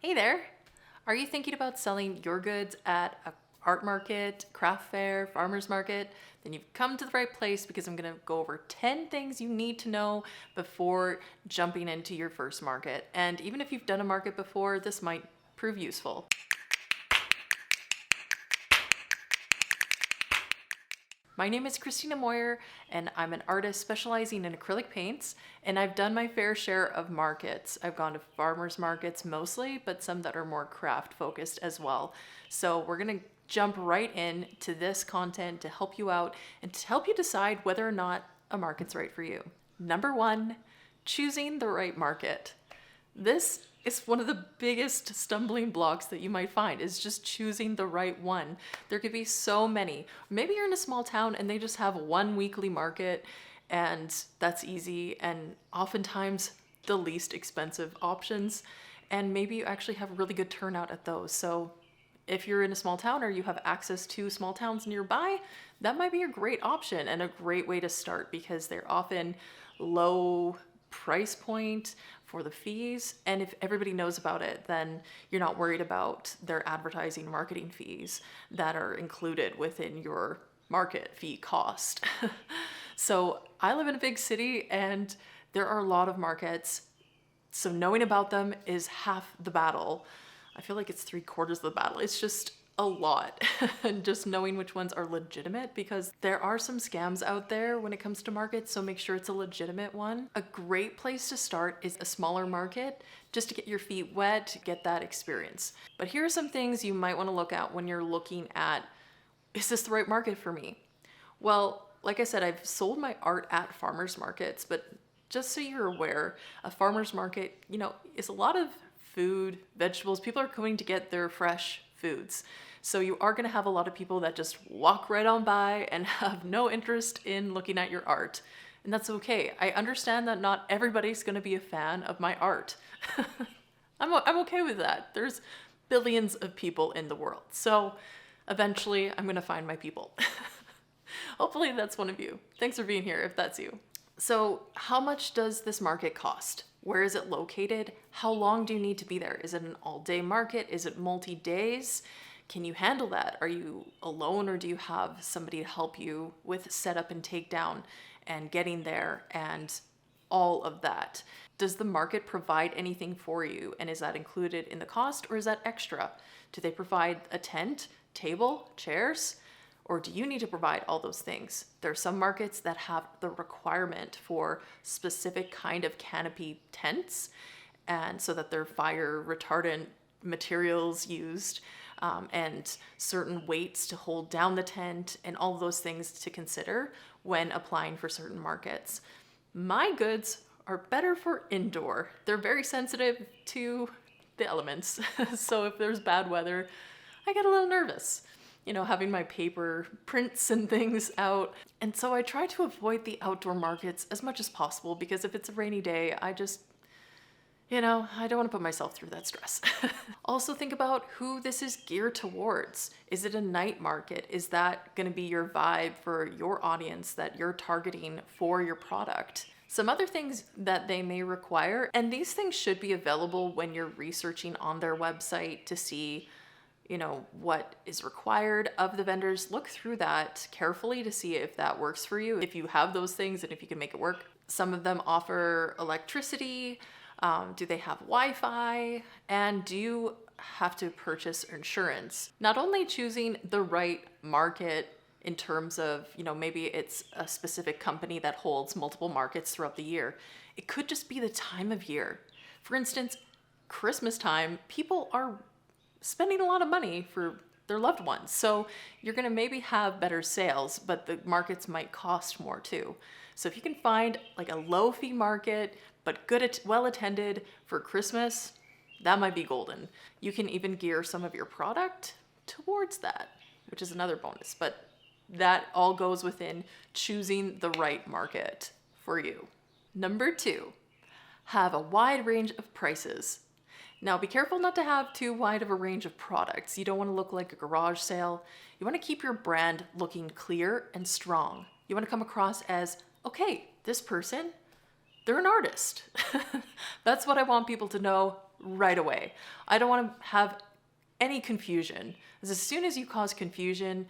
Hey there! Are you thinking about selling your goods at a art market, craft fair, farmer's market? Then you've come to the right place because I'm going to go over 10 things you need to know before jumping into your first market. And even if you've done a market before, this might prove useful. My name is Kristina Moyer, and I'm an artist specializing in acrylic paints, and I've done my fair share of markets. I've gone to farmers markets mostly, but some that are more craft focused as well. So we're gonna jump right in to this content to help you out and to help you decide whether or not a market's right for you. Number one, choosing the right market. This is one of the biggest stumbling blocks that you might find is just choosing the right one. There could be so many. Maybe you're in a small town and they just have one weekly market and that's easy and oftentimes the least expensive options. And maybe you actually have really good turnout at those. So if you're in a small town or you have access to small towns nearby, that might be a great option and a great way to start because they're often low price point for the fees. And if everybody knows about it, then you're not worried about their advertising marketing fees that are included within your market fee cost. So I live in a big city and there are a lot of markets. So knowing about them is half the battle. I feel like it's 3/4 of the battle. It's just a lot. And just knowing which ones are legitimate because there are some scams out there when it comes to markets, so make sure it's a legitimate one. A great place to start is a smaller market just to get your feet wet, get that experience. But here are some things you might want to look at when you're looking at, is this the right market for me? Well, like I said, I've sold my art at farmers markets, but just so you're aware, a farmers market, is a lot of food, vegetables. People are coming to get their fresh foods. So you are going to have a lot of people that just walk right on by and have no interest in looking at your art. And that's okay. I understand that not everybody's going to be a fan of my art. I'm okay with that. There's billions of people in the world. So eventually I'm going to find my people. Hopefully that's one of you. Thanks for being here if that's you. So how much does this market cost? Where is it located? How long do you need to be there? Is it an all-day market? Is it multi-days? Can you handle that? Are you alone or do you have somebody to help you with setup and takedown and getting there and all of that? Does the market provide anything for you? And is that included in the cost or is that extra? Do they provide a tent, table, chairs? Or do you need to provide all those things? There are some markets that have the requirement for specific kind of canopy tents, and so that they're fire retardant materials used, and certain weights to hold down the tent, and all of those things to consider when applying for certain markets. My goods are better for indoor. They're very sensitive to the elements. So if there's bad weather, I get a little nervous. Having my paper prints and things out. And so I try to avoid the outdoor markets as much as possible because if it's a rainy day, I just, I don't want to put myself through that stress. Also think about who this is geared towards. Is it a night market? Is that going to be your vibe for your audience that you're targeting for your product? Some other things that they may require, and these things should be available when you're researching on their website to see what is required of the vendors. Look through that carefully to see if that works for you, if you have those things and if you can make it work. Some of them offer electricity. Do they have Wi-Fi? And do you have to purchase insurance? Not only choosing the right market in terms of, maybe it's a specific company that holds multiple markets throughout the year. It could just be the time of year. For instance, Christmas time, people are spending a lot of money for their loved ones. So you're going to maybe have better sales, but the markets might cost more too. So if you can find like a low fee market, but well attended for Christmas, that might be golden. You can even gear some of your product towards that, which is another bonus, but that all goes within choosing the right market for you. Number 2, have a wide range of prices. Now be careful not to have too wide of a range of products. You don't want to look like a garage sale. You want to keep your brand looking clear and strong. You want to come across as, okay, this person, they're an artist. That's what I want people to know. right away. I don't want to have any confusion. Because as soon as you cause confusion,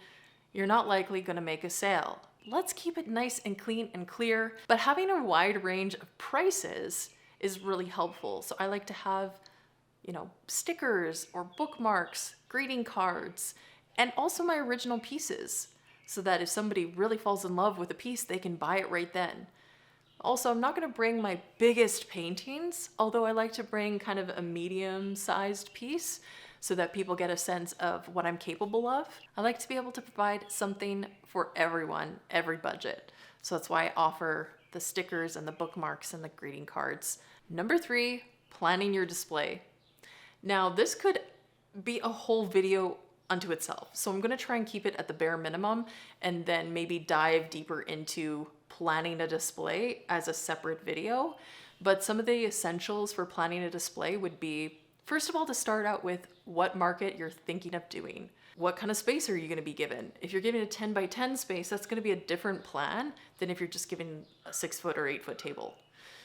you're not likely going to make a sale. Let's keep it nice and clean and clear, but having a wide range of prices is really helpful. So I like to have, stickers or bookmarks, greeting cards, and also my original pieces, so that if somebody really falls in love with a piece, they can buy it right then. Also, I'm not going to bring my biggest paintings, although I like to bring kind of a medium-sized piece so that people get a sense of what I'm capable of. I like to be able to provide something for everyone, every budget. So that's why I offer the stickers and the bookmarks and the greeting cards. Number 3, planning your display. Now, this could be a whole video unto itself. So I'm going to try and keep it at the bare minimum and then maybe dive deeper into planning a display as a separate video. But some of the essentials for planning a display would be, first of all, to start out with what market you're thinking of doing. What kind of space are you going to be given? If you're giving a 10 by 10 space, that's going to be a different plan than if you're just giving a 6-foot or 8-foot table.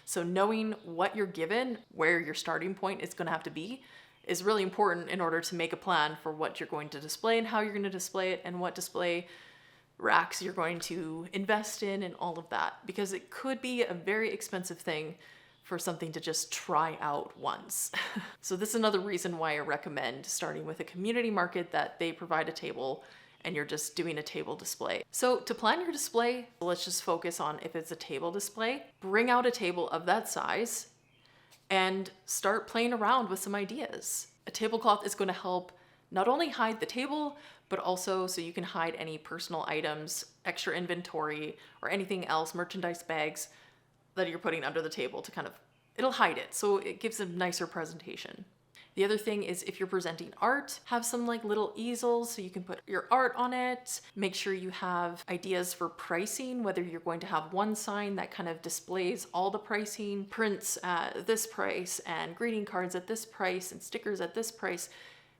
So knowing what you're given, where your starting point is going to have to be, is really important in order to make a plan for what you're going to display and how you're going to display it and what display racks you're going to invest in and all of that. Because it could be a very expensive thing for something to just try out once. So this is another reason why I recommend starting with a community market that they provide a table and you're just doing a table display. So to plan your display, let's just focus on if it's a table display. Bring out a table of that size and start playing around with some ideas. A tablecloth is going to help not only hide the table, but also so you can hide any personal items, extra inventory, or anything else, merchandise bags that you're putting under the table to it'll hide it. So it gives a nicer presentation. The other thing is if you're presenting art, have some little easels so you can put your art on it. Make sure you have ideas for pricing, whether you're going to have one sign that kind of displays all the pricing, prints at this price and greeting cards at this price and stickers at this price.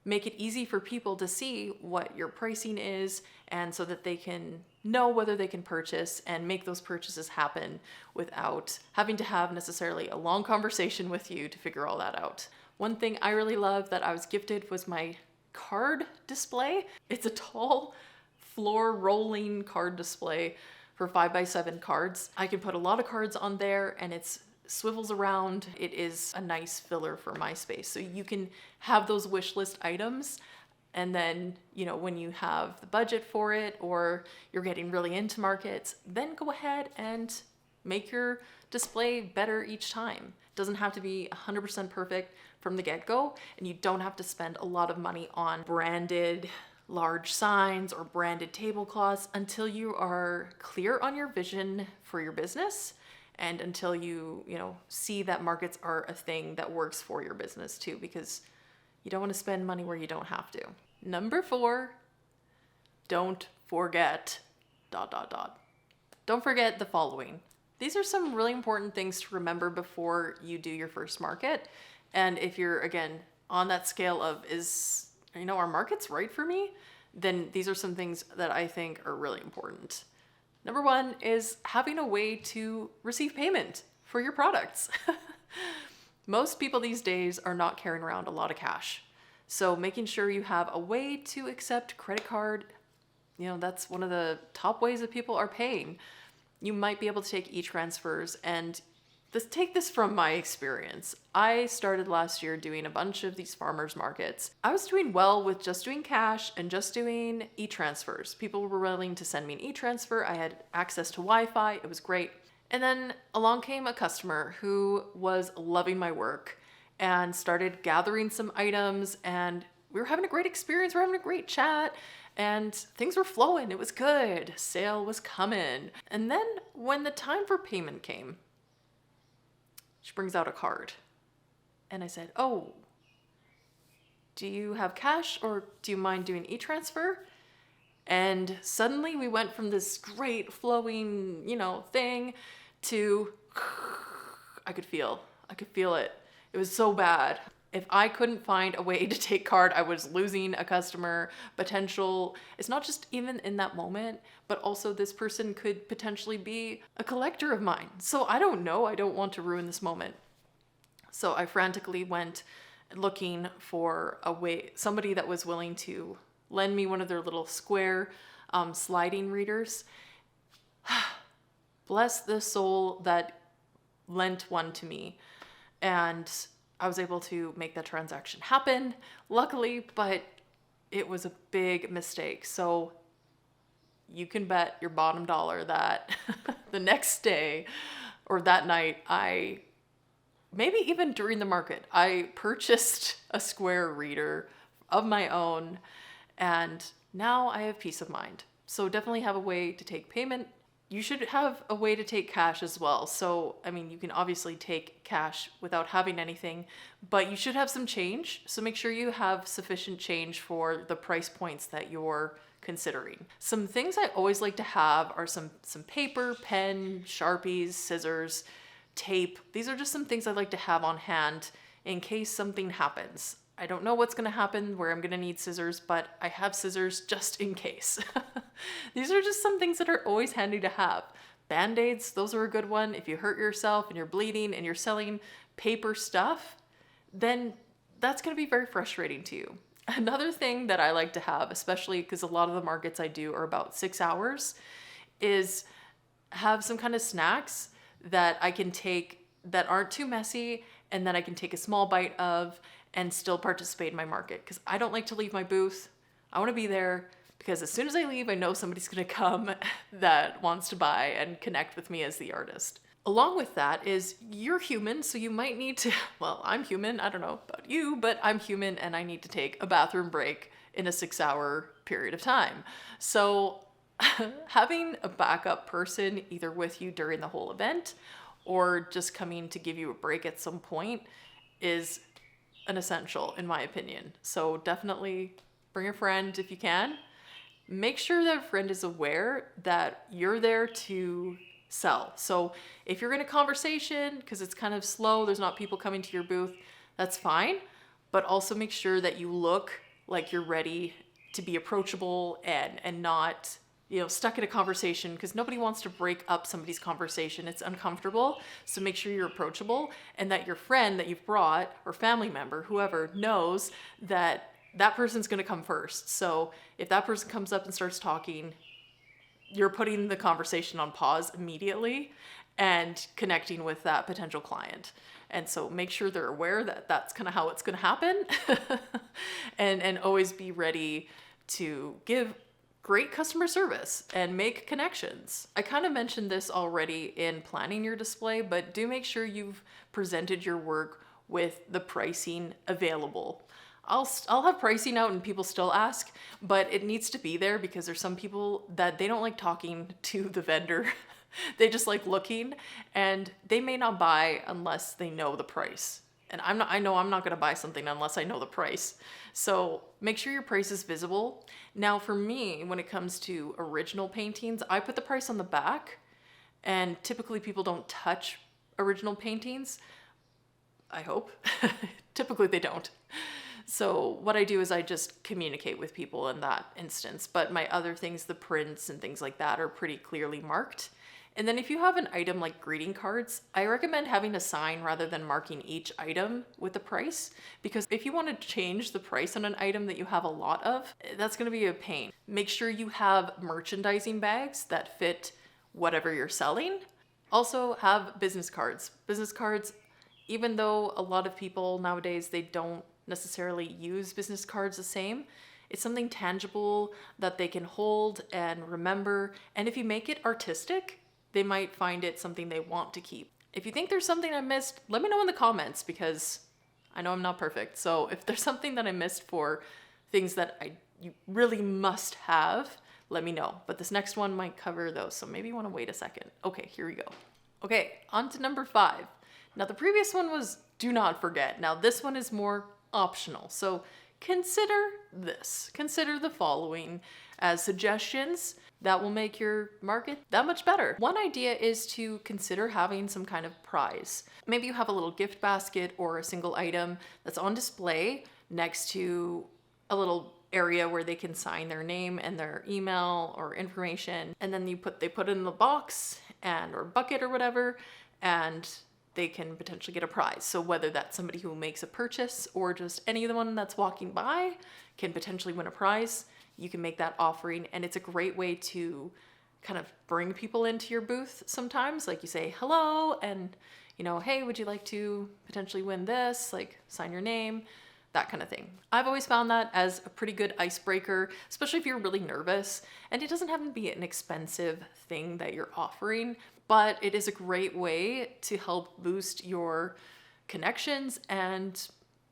Make it easy for people to see what your pricing is and so that they can know whether they can purchase and make those purchases happen without having to have necessarily a long conversation with you to figure all that out. One thing I really love that I was gifted was my card display. It's a tall floor rolling card display for 5x7 cards. I can put a lot of cards on there and it swivels around. It is a nice filler for my space. So you can have those wish list items and then, when you have the budget for it or you're getting really into markets, then go ahead and make your display better each time. It doesn't have to be 100% perfect from the get-go, and you don't have to spend a lot of money on branded large signs or branded tablecloths until you are clear on your vision for your business and until you see that markets are a thing that works for your business too, because you don't want to spend money where you don't have to. Number 4, don't forget ... Don't forget the following. These are some really important things to remember before you do your first market. And if you're, again, on that scale of are markets right for me? Then these are some things that I think are really important. Number 1 is having a way to receive payment for your products. Most people these days are not carrying around a lot of cash. So making sure you have a way to accept credit card, that's one of the top ways that people are paying. You might be able to take e-transfers and take this from my experience. I started last year doing a bunch of these farmers markets. I was doing well with just doing cash and just doing e-transfers. People were willing to send me an e-transfer. I had access to Wi-Fi. It was great. And then along came a customer who was loving my work and started gathering some items, and we were having a great experience. We were having a great chat and things were flowing. It was good. Sale was coming. And then when the time for payment came, she brings out a card. And I said, "Oh, do you have cash or do you mind doing e-transfer?" And suddenly we went from this great flowing, thing to I could feel it. It was so bad. If I couldn't find a way to take card, I was losing a customer potential. It's not just even in that moment, but also this person could potentially be a collector of mine. So I don't know. I don't want to ruin this moment. So I frantically went looking for somebody that was willing to lend me one of their little square sliding readers. Bless the soul that lent one to me. And I was able to make that transaction happen, luckily, but it was a big mistake. So you can bet your bottom dollar that the next day or that night, maybe even during the market, I purchased a square reader of my own, and now I have peace of mind. So definitely have a way to take payment. You should have a way to take cash as well. So, I mean, you can obviously take cash without having anything, but you should have some change. So make sure you have sufficient change for the price points that you're considering. Some things I always like to have are some paper, pen, Sharpies, scissors, tape. These are just some things I like to have on hand in case something happens. I don't know what's going to happen where I'm going to need scissors, but I have scissors just in case. These are just some things that are always handy to have. Band-Aids, those are a good one. If you hurt yourself and you're bleeding and you're selling paper stuff, then that's going to be very frustrating to you. Another thing that I like to have, especially because a lot of the markets I do are about 6 hours, is have some kind of snacks that I can take that aren't too messy and that I can take a small bite of and still participate in my market, because I don't like to leave my booth. I want to be there because as soon as I leave, I know somebody's going to come that wants to buy and connect with me as the artist. Along with that is you're human, so you might need to, well, I'm human, I don't know about you, but I'm human and I need to take a bathroom break in a 6-hour period of time. So having a backup person either with you during the whole event or just coming to give you a break at some point is an essential, in my opinion. So definitely bring a friend if you can. Make sure that a friend is aware that you're there to sell. So if you're in a conversation, because it's kind of slow, there's not people coming to your booth, that's fine. But also make sure that you look like you're ready to be approachable and not, stuck in a conversation, because nobody wants to break up somebody's conversation. It's uncomfortable. So make sure you're approachable and that your friend that you've brought or family member, whoever, knows that that person's going to come first. So if that person comes up and starts talking, you're putting the conversation on pause immediately and connecting with that potential client. And so make sure they're aware that that's kind of how it's going to happen and always be ready to give great customer service and make connections. I kind of mentioned this already in planning your display, but do make sure you've presented your work with the pricing available. I'll have pricing out and people still ask, but it needs to be there because there's some people that they don't like talking to the vendor. They just like looking, and they may not buy unless they know the price. And I know I'm not going to buy something unless I know the price. So make sure your price is visible. Now for me, when it comes to original paintings, I put the price on the back, and typically people don't touch original paintings. I hope. Typically they don't. So what I do is I just communicate with people in that instance. But my other things, the prints and things like that, are pretty clearly marked. And then if you have an item like greeting cards, I recommend having a sign rather than marking each item with the price, because if you want to change the price on an item that you have a lot of, that's going to be a pain. Make sure you have merchandising bags that fit whatever you're selling. Also have business cards. Business cards, even though a lot of people nowadays, they don't necessarily use business cards the same, it's something tangible that they can hold and remember. And if you make it artistic, they might find it something they want to keep. If you think there's something I missed, let me know in the comments, because I know I'm not perfect. So if there's something that I missed for things that you really must have, let me know. But this next one might cover those, so maybe you want to wait a second. Okay, here we go. Okay, on to number 5. Now the previous one was do not forget. Now this one is more optional. So consider this. Consider the following as suggestions that will make your market that much better. One idea is to consider having some kind of prize. Maybe you have a little gift basket or a single item that's on display next to a little area where they can sign their name and their email or information. And then they put it in the box or bucket or whatever, and they can potentially get a prize. So whether that's somebody who makes a purchase or just anyone that's walking by can potentially win a prize, you can make that offering. And it's a great way to kind of bring people into your booth sometimes. Like you say hello and, hey, would you like to potentially win this? Like sign your name, that kind of thing. I've always found that as a pretty good icebreaker, especially if you're really nervous. And it doesn't have to be an expensive thing that you're offering, but it is a great way to help boost your connections and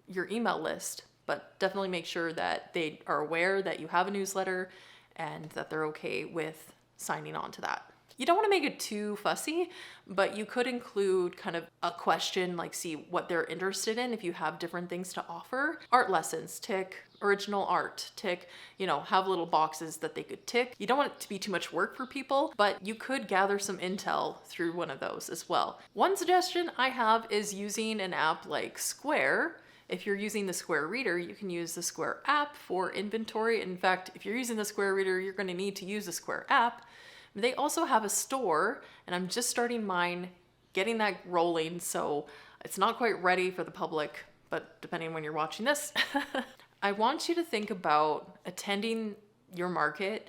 your email list. But definitely make sure that they are aware that you have a newsletter and that they're okay with signing on to that. You don't want to make it too fussy, but you could include kind of a question, like see what they're interested in if you have different things to offer. Art lessons, tick. Original art, tick. Have little boxes that they could tick. You don't want it to be too much work for people, but you could gather some intel through one of those as well. One suggestion I have is using an app like Square. If you're using the Square Reader, you can use the Square app for inventory. In fact, if you're using the Square Reader, you're going to need to use the Square app. They also have a store, and I'm just starting mine, getting that rolling, so it's not quite ready for the public, but depending on when you're watching this. I want you to think about attending your market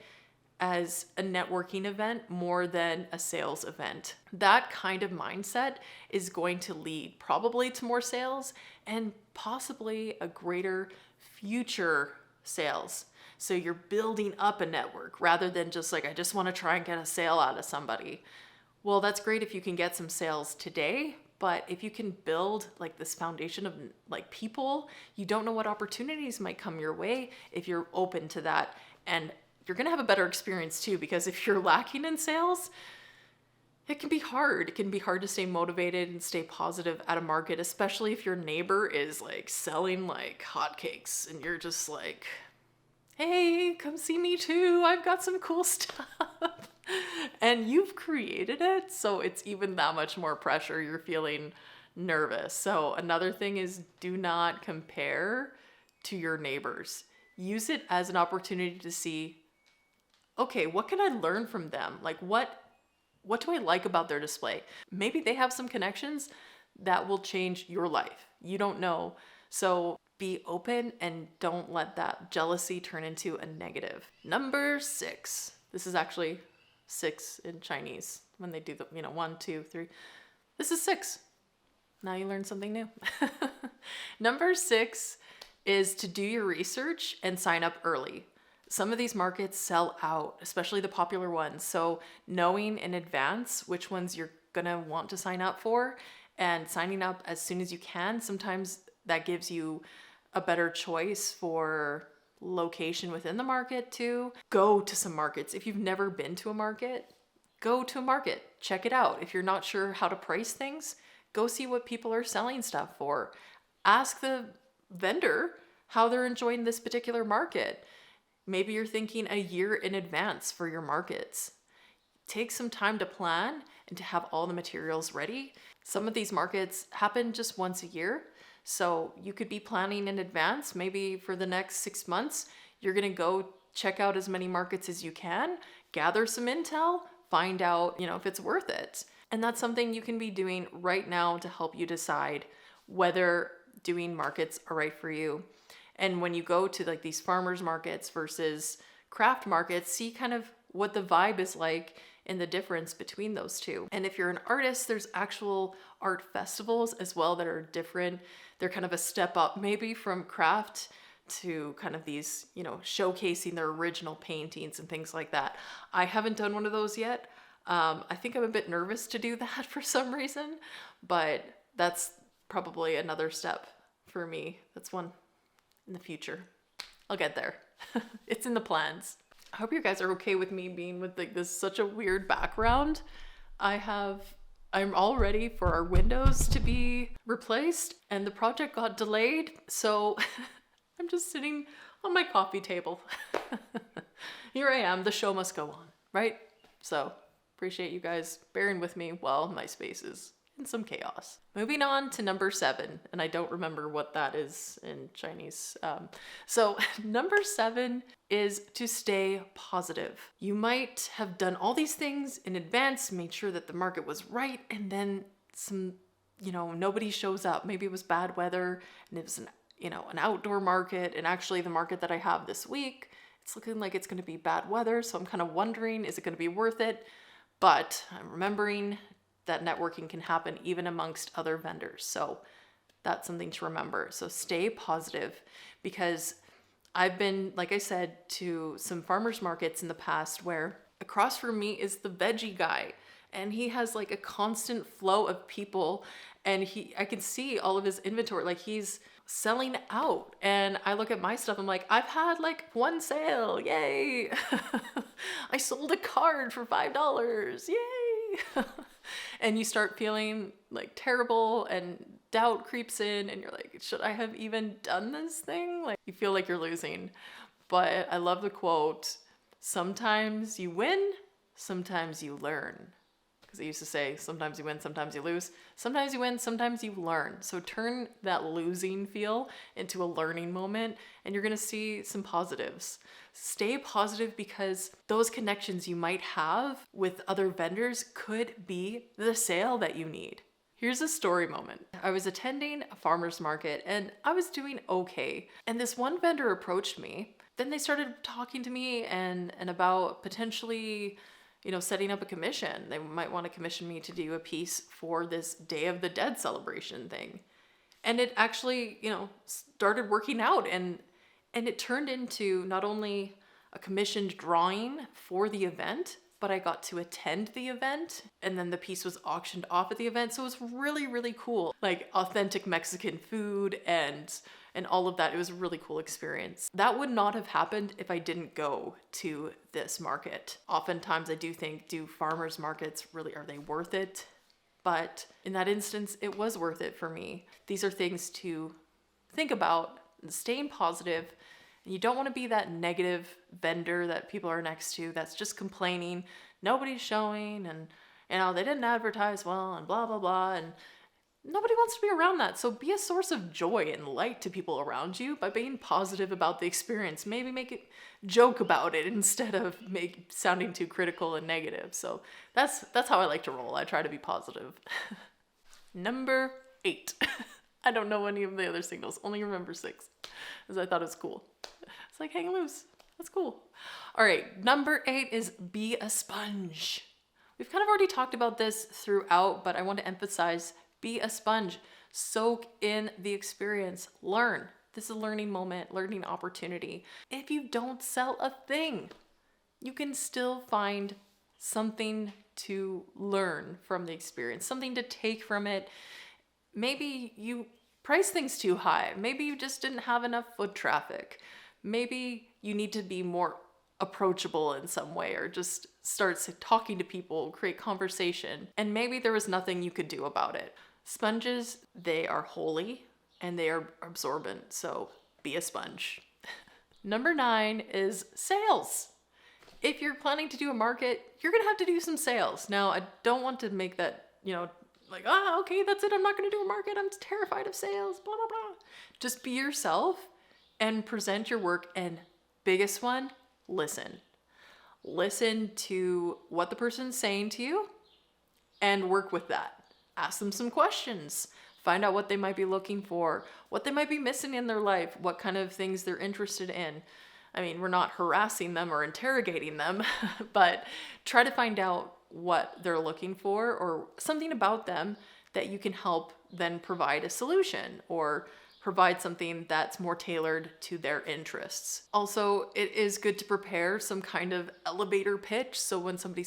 as a networking event more than a sales event. That kind of mindset is going to lead probably to more sales and possibly a greater future sales. So you're building up a network rather than just like, I just want to try and get a sale out of somebody. Well, that's great if you can get some sales today, but if you can build like this foundation of like people, you don't know what opportunities might come your way if you're open to that. And you're going to have a better experience too, because if you're lacking in sales, it can be hard. It can be hard to stay motivated and stay positive at a market, especially if your neighbor is like selling like hotcakes and you're just like, hey, come see me too. I've got some cool stuff. And you've created it, so it's even that much more pressure. You're feeling nervous. So another thing is do not compare to your neighbors. Use it as an opportunity to see, okay, what can I learn from them? Like what do I like about their display? Maybe they have some connections that will change your life. You don't know. So be open and don't let that jealousy turn into a negative. Number 6. This is actually 6 in Chinese when they do the, 1, 2, 3. This is 6. Now you learned something new. Number 6 is to do your research and sign up early. Some of these markets sell out, especially the popular ones. So knowing in advance which ones you're gonna want to sign up for and signing up as soon as you can, sometimes that gives you a better choice for location within the market too. Go to some markets. If you've never been to a market, go to a market. Check it out. If you're not sure how to price things, go see what people are selling stuff for. Ask the vendor how they're enjoying this particular market. Maybe you're thinking a year in advance for your markets. Take some time to plan and to have all the materials ready. Some of these markets happen just once a year. So you could be planning in advance, maybe for the next 6 months, you're gonna go check out as many markets as you can, gather some intel, find out, if it's worth it. And that's something you can be doing right now to help you decide whether doing markets are right for you. And when you go to like these farmers markets versus craft markets, see kind of what the vibe is like and the difference between those two. And if you're an artist, there's actual art festivals as well that are different. They're kind of a step up maybe from craft to kind of these, showcasing their original paintings and things like that. I haven't done one of those yet. I think I'm a bit nervous to do that for some reason, but that's probably another step for me. That's one in the future. I'll get there. It's in the plans. I hope you guys are okay with me being with like this such a weird background. I'm all ready for our windows to be replaced and the project got delayed. So I'm just sitting on my coffee table. Here I am, the show must go on, right? So appreciate you guys bearing with me while my space is in some chaos. Moving on to number 7, and I don't remember what that is in Chinese. So number 7 is to stay positive. You might have done all these things in advance, made sure that the market was right, and then some nobody shows up. Maybe it was bad weather and it was an outdoor market. And actually the market that I have this week, it's looking like it's going to be bad weather. So I'm kind of wondering, is it going to be worth it? But I'm remembering that networking can happen even amongst other vendors. So that's something to remember. So stay positive, because I've been, like I said, to some farmers markets in the past where across from me is the veggie guy, and he has like a constant flow of people, and I can see all of his inventory, like he's selling out. And I look at my stuff, I'm like, I've had like one sale, yay. I sold a card for $5, yay. And you start feeling like terrible, and doubt creeps in, and you're like, should I have even done this thing? Like, you feel like you're losing. But I love the quote, sometimes you win, sometimes you learn. Because I used to say, sometimes you win, sometimes you lose. Sometimes you win, sometimes you learn. So turn that losing feel into a learning moment, and you're going to see some positives. Stay positive, because those connections you might have with other vendors could be the sale that you need. Here's a story moment. I was attending a farmer's market and I was doing okay. And this one vendor approached me. Then they started talking to me and about potentially, setting up a commission. They might want to commission me to do a piece for this Day of the Dead celebration thing. And it actually, started working out, and it turned into not only a commissioned drawing for the event, but I got to attend the event, and then the piece was auctioned off at the event. So it was really, really cool. Like authentic Mexican food and all of that. It was a really cool experience. That would not have happened if I didn't go to this market. Oftentimes I do think, do farmers markets really, are they worth it? But in that instance, it was worth it for me. These are things to think about, and staying positive. You don't want to be that negative vendor that people are next to that's just complaining, nobody's showing, and they didn't advertise well, and blah, blah, blah. And nobody wants to be around that. So be a source of joy and light to people around you by being positive about the experience. Maybe make it joke about it instead of sounding too critical and negative. So that's how I like to roll. I try to be positive. Number 8. I don't know any of the other signals, only remember 6, because I thought it was cool. It's like hang loose. That's cool. All right, number 8 is be a sponge. We've kind of already talked about this throughout, but I want to emphasize, be a sponge. Soak in the experience. Learn. This is a learning moment, learning opportunity. If you don't sell a thing, you can still find something to learn from the experience, something to take from it. Maybe you price things too high. Maybe you just didn't have enough foot traffic. Maybe you need to be more approachable in some way, or just start talking to people, create conversation. And maybe there was nothing you could do about it. Sponges, they are holy and they are absorbent. So be a sponge. Number 9 is sales. If you're planning to do a market, you're going to have to do some sales. Now, I don't want to make that, like, okay, that's it. I'm not going to do a market. I'm terrified of sales, blah, blah, blah. Just be yourself and present your work. And biggest one, listen. Listen to what the person's saying to you and work with that. Ask them some questions. Find out what they might be looking for, what they might be missing in their life, what kind of things they're interested in. I mean, we're not harassing them or interrogating them, but try to find out what they're looking for, or something about them that you can help then provide a solution, or provide something that's more tailored to their interests. Also, it is good to prepare some kind of elevator pitch. So when somebody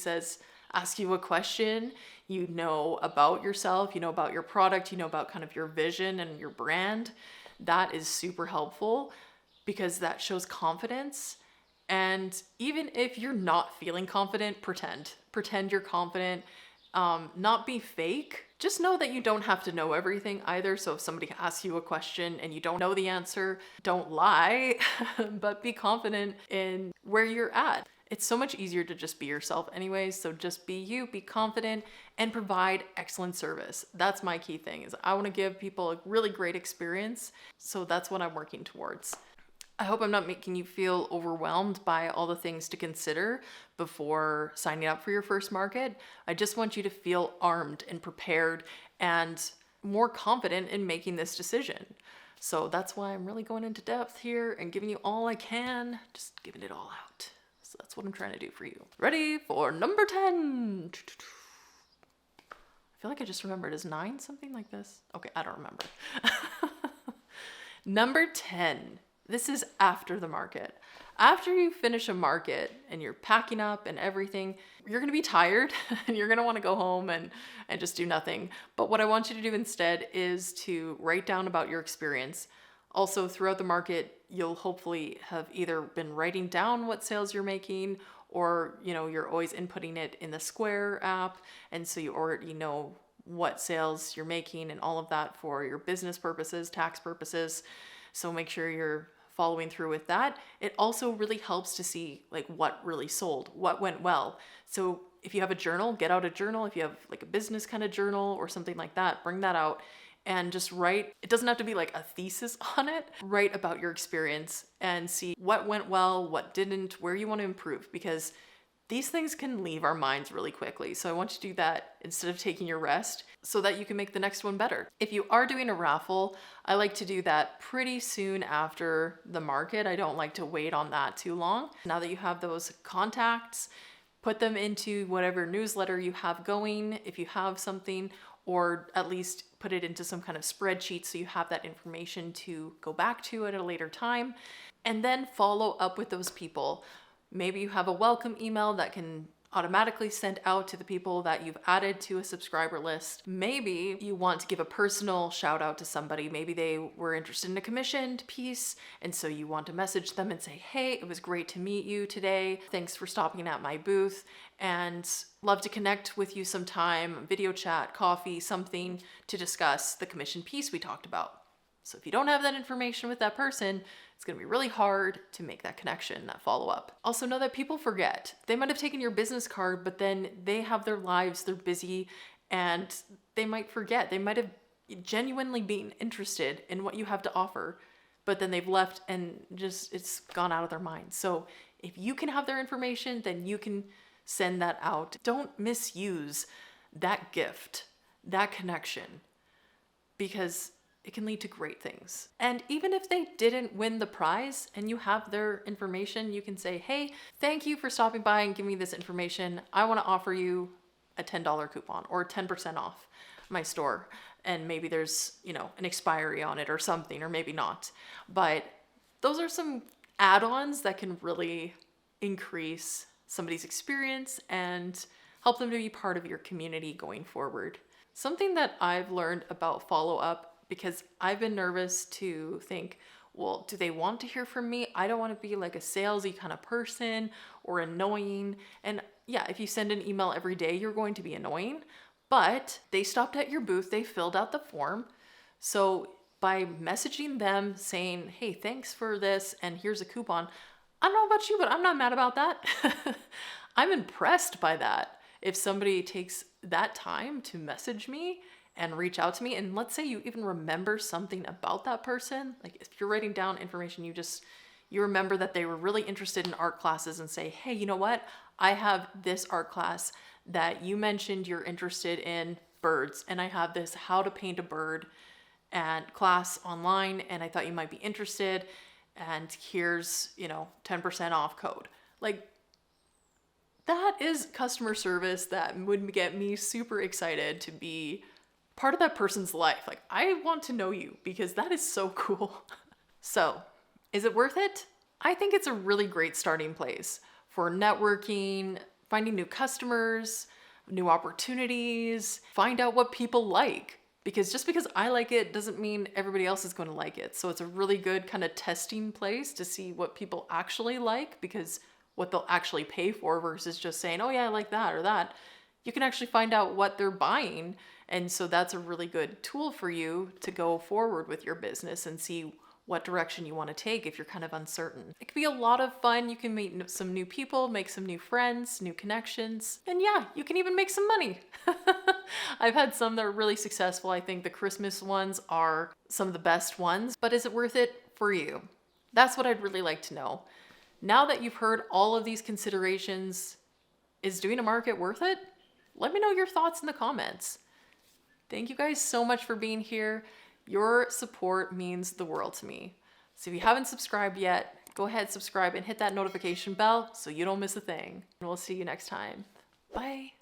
ask you a question, you know about yourself, you know about your product, you know about kind of your vision and your brand. That is super helpful, because that shows confidence. And even if you're not feeling confident, pretend you're confident. Not be fake. Just know that you don't have to know everything either. So if somebody asks you a question and you don't know the answer, don't lie, but be confident in where you're at. It's so much easier to just be yourself anyways. So just be you, be confident, and provide excellent service. That's my key thing, is I want to give people a really great experience. So that's what I'm working towards. I hope I'm not making you feel overwhelmed by all the things to consider before signing up for your first market. I just want you to feel armed and prepared. And more confident in making this decision. So that's why I'm really going into depth here and giving you all I can, just giving it all out. So that's what I'm trying to do for you. Ready for number 10. I feel like I just remembered. Is 9 something like this? Okay, I don't remember. Number 10. This is after the market. After you finish a market and you're packing up and everything, you're going to be tired and you're going to want to go home and just do nothing. But what I want you to do instead is to write down about your experience. Also, throughout the market, you'll hopefully have either been writing down what sales you're making, or you're always inputting it in the Square app, and so you already know what sales you're making and all of that for your business purposes, tax purposes. So make sure you're following through with that. It also really helps to see like what really sold, what went well. So if you have a journal, get out a journal. If you have like a business kind of journal or something like that, bring that out and just write. It doesn't have to be like a thesis on it. Write about your experience and see what went well, what didn't, where you want to improve, because these things can leave our minds really quickly. So I want you to do that instead of taking your rest so that you can make the next one better. If you are doing a raffle, I like to do that pretty soon after the market. I don't like to wait on that too long. Now that you have those contacts, put them into whatever newsletter you have going, if you have something, or at least put it into some kind of spreadsheet so you have that information to go back to at a later time. And then follow up with those people. Maybe you have a welcome email that can automatically send out to the people that you've added to a subscriber list. Maybe you want to give a personal shout out to somebody. Maybe they were interested in a commissioned piece, and so you want to message them and say, hey, it was great to meet you today. Thanks for stopping at my booth, and love to connect with you sometime, video chat, coffee, something to discuss the commissioned piece we talked about. So if you don't have that information with that person, it's going to be really hard to make that connection, that follow-up. Also know that people forget. They might have taken your business card, but then they have their lives, they're busy, and they might forget. They might have genuinely been interested in what you have to offer, but then they've left and just it's gone out of their mind. So if you can have their information, then you can send that out. Don't misuse that gift, that connection, because it can lead to great things. And even if they didn't win the prize and you have their information, you can say, hey, thank you for stopping by and giving me this information. I want to offer you a $10 coupon or 10% off my store. And maybe there's, an expiry on it or something, or maybe not. But those are some add-ons that can really increase somebody's experience and help them to be part of your community going forward. Something that I've learned about follow-up, because I've been nervous to think, well, do they want to hear from me? I don't want to be like a salesy kind of person or annoying. And yeah, if you send an email every day, you're going to be annoying. But they stopped at your booth, they filled out the form. So by messaging them saying, hey, thanks for this, and here's a coupon, I don't know about you, but I'm not mad about that. I'm impressed by that. If somebody takes that time to message me and reach out to me, and let's say you even remember something about that person, like if you're writing down information, you remember that they were really interested in art classes and say, hey, you know what? I have this art class that you mentioned you're interested in birds, and I have this how to paint a bird and class online, and I thought you might be interested, and here's, 10% off code. Like, that is customer service that would get me super excited to be part of that person's life. Like, I want to know you because that is so cool. So, is it worth it? I think it's a really great starting place for networking, finding new customers, new opportunities, find out what people like. Because just because I like it doesn't mean everybody else is going to like it. So it's a really good kind of testing place to see what people actually like, because what they'll actually pay for versus just saying, oh yeah, I like that or that. You can actually find out what they're buying. And so that's a really good tool for you to go forward with your business and see what direction you want to take if you're kind of uncertain. It can be a lot of fun. You can meet some new people, make some new friends, new connections, and yeah, you can even make some money. I've had some that are really successful. I think the Christmas ones are some of the best ones, but is it worth it for you? That's what I'd really like to know. Now that you've heard all of these considerations, is doing a market worth it? Let me know your thoughts in the comments. Thank you guys so much for being here. Your support means the world to me. So if you haven't subscribed yet, go ahead, subscribe, and hit that notification bell so you don't miss a thing. And we'll see you next time. Bye.